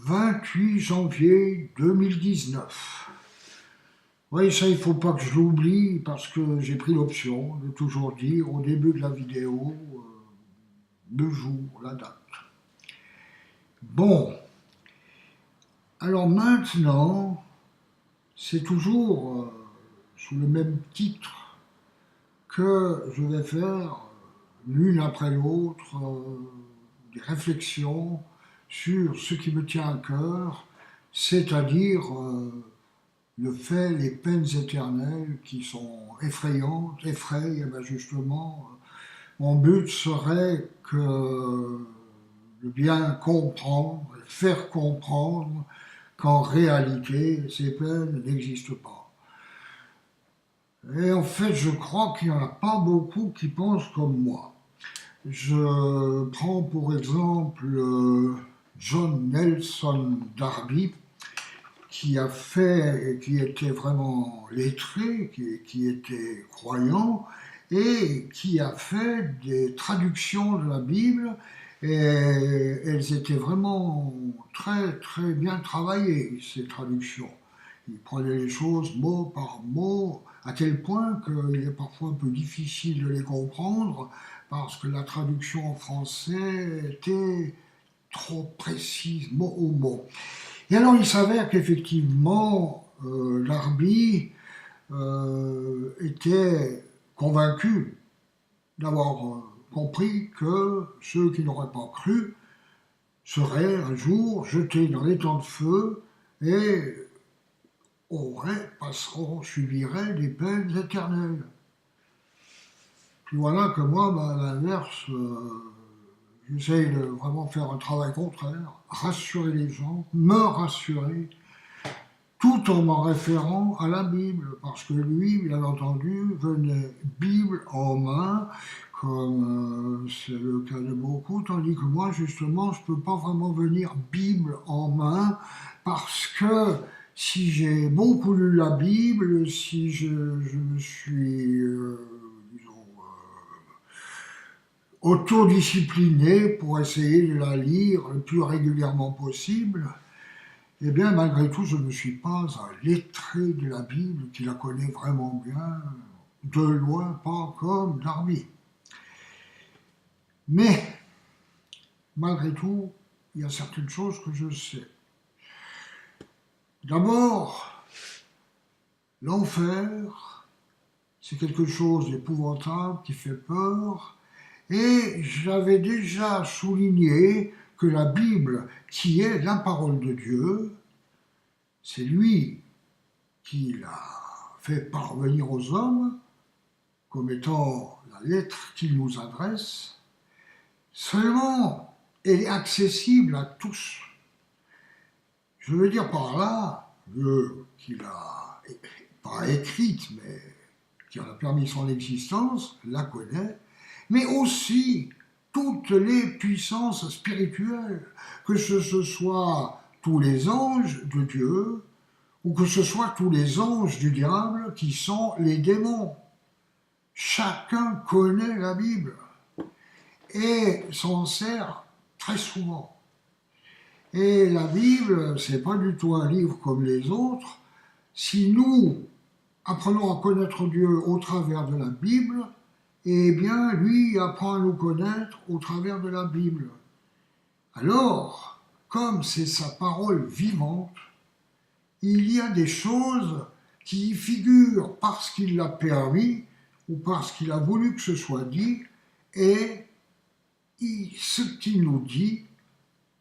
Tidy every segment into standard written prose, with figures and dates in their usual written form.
28 janvier 2019. Oui, ça, il ne faut pas que je l'oublie parce que j'ai pris l'option de toujours dire au début de la vidéo le jour, la date. Bon, alors maintenant, c'est toujours sous le même titre que je vais faire l'une après l'autre des réflexions sur ce qui me tient à cœur, c'est-à-dire le fait, les peines éternelles qui sont effrayantes, effrayent, et bien justement, mon but serait que de bien comprendre, faire comprendre qu'en réalité, ces peines n'existent pas. Et en fait, je crois qu'il n'y en a pas beaucoup qui pensent comme moi. Je prends pour exemple John Nelson Darby, qui a fait, qui était vraiment lettré, qui était croyant, et qui a fait des traductions de la Bible, et elles étaient vraiment très très bien travaillées, ces traductions. Il prenait les choses mot par mot, à tel point qu'il est parfois un peu difficile de les comprendre, parce que la traduction en français était trop précise, mot au mot. Et alors il s'avère qu'effectivement, Darby était convaincu d'avoir compris que ceux qui n'auraient pas cru seraient un jour jetés dans les temps de feu et subiraient des peines éternelles. Puis voilà que moi, à l'inverse, j'essaye de vraiment faire un travail contraire, rassurer les gens, me rassurer, tout en m'en référant à la Bible, parce que lui, bien entendu, venait Bible en main, comme c'est le cas de beaucoup, tandis que moi, justement, je ne peux pas vraiment venir Bible en main, parce que si j'ai beaucoup lu la Bible, si je me suis, autodiscipliné pour essayer de la lire le plus régulièrement possible, eh bien, malgré tout, je ne suis pas un lettré de la Bible qui la connaît vraiment bien, de loin, pas comme Darby. Mais, malgré tout, il y a certaines choses que je sais. D'abord, l'enfer, c'est quelque chose d'épouvantable qui fait peur, et j'avais déjà souligné que la Bible, qui est la parole de Dieu, c'est lui qui l'a fait parvenir aux hommes comme étant la lettre qu'il nous adresse. Seulement, elle est accessible à tous. Je veux dire par là, qu'il a pas écrite, mais qui en a permis son existence, la connaît, mais aussi toutes les puissances spirituelles, que ce soit tous les anges de Dieu, ou que ce soit tous les anges du diable qui sont les démons. Chacun connaît la Bible et s'en sert très souvent. Et la Bible, c'est pas du tout un livre comme les autres. Si nous apprenons à connaître Dieu au travers de la Bible, eh bien, lui apprend à nous connaître au travers de la Bible. Alors, comme c'est sa parole vivante, il y a des choses qui y figurent parce qu'il l'a permis ou parce qu'il a voulu que ce soit dit, et ce qu'il nous dit,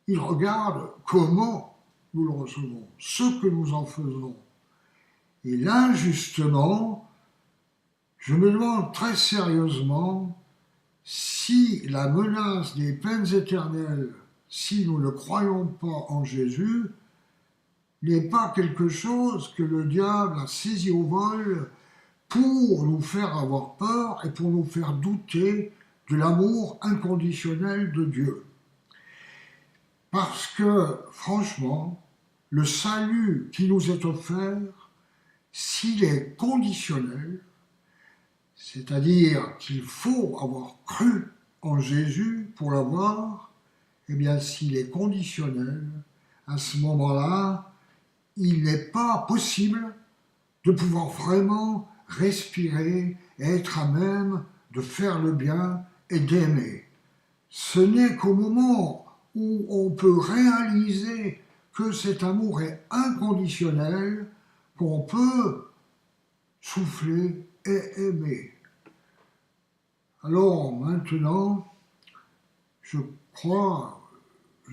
il regarde comment nous le recevons, ce que nous en faisons. Et là, justement, je me demande très sérieusement si la menace des peines éternelles, si nous ne croyons pas en Jésus, n'est pas quelque chose que le diable a saisi au vol pour nous faire avoir peur et pour nous faire douter de l'amour inconditionnel de Dieu. Parce que, franchement, le salut qui nous est offert, s'il est conditionnel, c'est-à-dire qu'il faut avoir cru en Jésus pour l'avoir, eh bien, s'il est conditionnel, à ce moment-là, il n'est pas possible de pouvoir vraiment respirer et être à même de faire le bien et d'aimer. Ce n'est qu'au moment où on peut réaliser que cet amour est inconditionnel qu'on peut souffler et aimer. Alors maintenant, je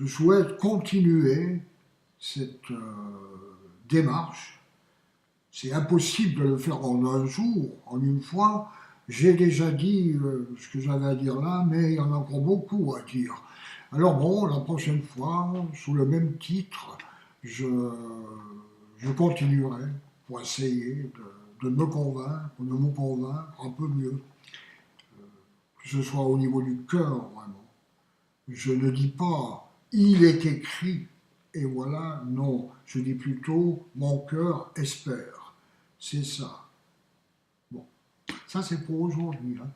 souhaite continuer cette démarche. C'est impossible de le faire en un jour, en une fois. J'ai déjà dit ce que j'avais à dire là, mais il y en a encore beaucoup à dire. Alors bon, la prochaine fois, sous le même titre, je continuerai pour essayer de me convaincre, de vous convaincre un peu mieux, que ce soit au niveau du cœur vraiment. Je ne dis pas il est écrit et voilà, non, je dis plutôt mon cœur espère. C'est ça. Bon, ça c'est pour aujourd'hui. Hein.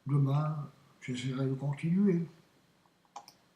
Demain, j'essaierai de continuer.